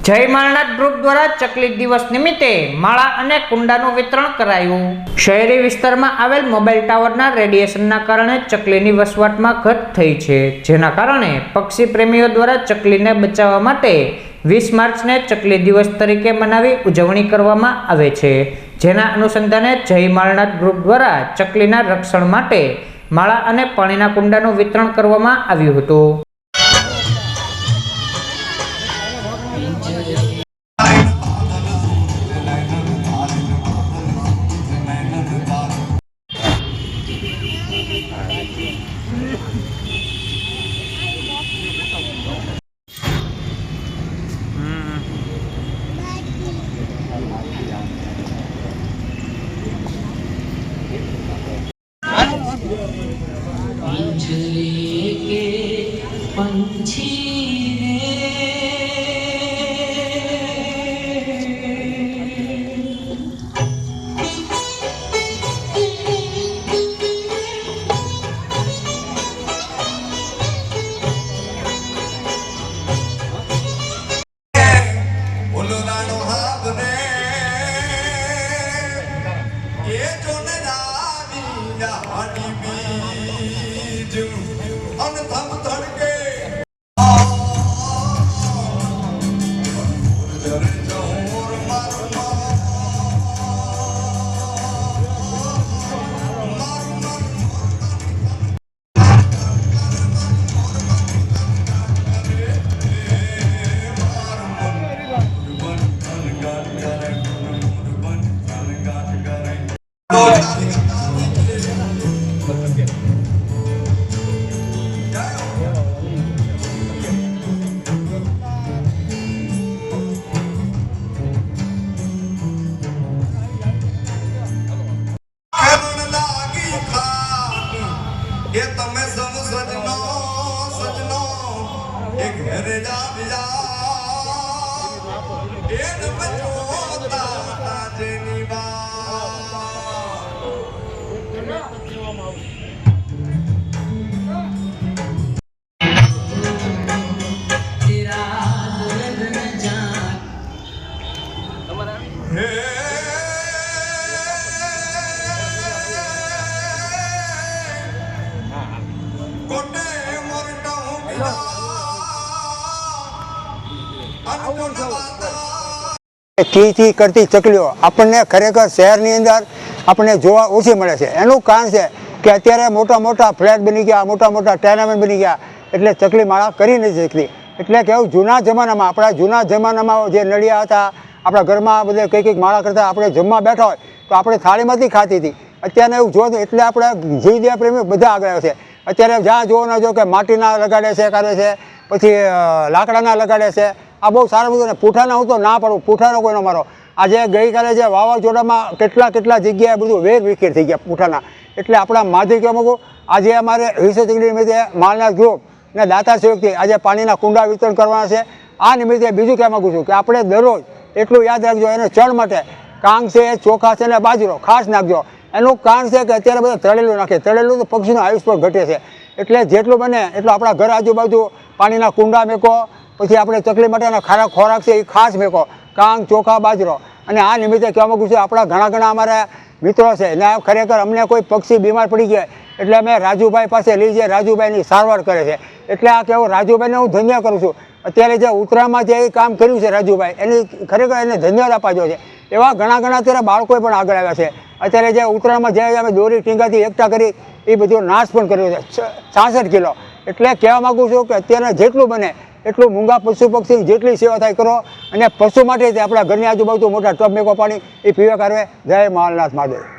જય માળનાથ ગ્રુપ દ્વારા ચકલી દિવસ નિમિત્તે માળા અને કુંડાનું વિતરણ કરાયું। શહેરી વિસ્તારમાં આવેલ મોબાઈલ ટાવરના રેડિયેશનના કારણે ચકલીની વસવાટમાં ઘટ થઈ છે, જેના કારણે પક્ષી પ્રેમીઓ દ્વારા ચકલીને બચાવવા માટે 20 માર્ચને ચકલી દિવસ તરીકે મનાવી ઉજવણી કરવામાં આવે છે। જેના અનુસંધાને જય માળનાથ ગ્રુપ દ્વારા ચકલીના રક્ષણ માટે માળા અને પાણીના કુંડાનું વિતરણ કરવામાં આવ્યું હતું। કી કરતી ચકલીઓ આપણને ખરેખર શહેરની અંદર આપણને જોવા ઓછી મળે છે। એનું કારણ છે કે અત્યારે મોટા મોટા ફ્લેટ બની ગયા, મોટા મોટા ટેનામેન્ટ બની ગયા, એટલે ચકલી માળા કરી નથી શકતી। એટલે કે જૂના જમાનામાં, આપણા જૂના જમાનામાં જે નળિયા હતા, આપણા ઘરમાં બધે કંઈક માળા કરતા, આપણે જમવા બેઠા હોય તો આપણે થાળીમાંથી ખાતી હતી। અત્યારે એવું જોવા, એટલે આપણે જીવદયા પ્રેમી બધા આગળ આવ્યા છે। અત્યારે જ્યાં જોવો ના જો કે માટીના લગાડે છે, કરે છે, પછી લાકડાના લગાડે છે। આ બહુ સારું બધું ને પૂઠાના હું તો ના પાડું, પૂઠાનો કોઈનો મારો। આજે ગઈકાલે જે વાવાઝોડામાં કેટલા જગ્યાએ બધું વેર વિખેર થઈ ગયા પૂઠાના। એટલે આપણા માધ્યમ કહેવા માગું, આજે અમારે 20 ચકલી નિમિત્તે માળનાથ ગ્રુપ ને દાતા સહયોગથી આજે પાણીના કુંડા વિતરણ કરવાના છે। આ નિમિત્તે બીજું કહેવા માગું છું કે આપણે દરરોજ એટલું યાદ રાખજો, એને ચણ માટે કાંગ છે, ચોખા છે ને બાજરો ખાસ નાખજો। એનું કારણ છે કે અત્યારે બધા તળેલું નાખે, તળેલું તો પક્ષીનું આયુષ પણ ઘટે છે। એટલે જેટલું બને એટલું આપણા ઘર આજુબાજુ પાણીના કુંડા મેકો, પછી આપણે ચકલી માટેના ખારા ખોરાક છે એ ખાસ મેકો, કાંગ, ચોખા, બાજરો। અને આ નિમિત્તે કહેવા માગું છું, આપણા ઘણા અમારા મિત્રો છે ને ખરેખર અમને કોઈ પક્ષી બીમાર પડી ગયા એટલે અમે રાજુભાઈ પાસે લઈ જઈએ, રાજુભાઈની સારવાર કરે છે। એટલે આ કહેવું, રાજુભાઈને હું ધન્ય કરું છું। અત્યારે જે ઉત્તરાયણમાં જે કામ કર્યું છે રાજુભાઈ, એની ખરેખર એને ધન્યવાદ આપવા છે। એવા ઘણા અત્યારે બાળકો પણ આગળ આવ્યા છે। અત્યારે જે ઉત્તરાયણમાં જે અમે દોરી ટીંગાથી એકઠા કરી એ બધો નાશ પણ કર્યો છે, 66 કિલો। એટલે કહેવા માગું છું કે અત્યારે જેટલું બને એટલું મૂંગા પશુ પક્ષીની જેટલી સેવા થાય કરો, અને પશુ માટે આપણા ઘરની આજુબાજુ મોટા ટબ મેકો પાણી એ પીવા કરવે। જય માળનાથ મહાદેવ।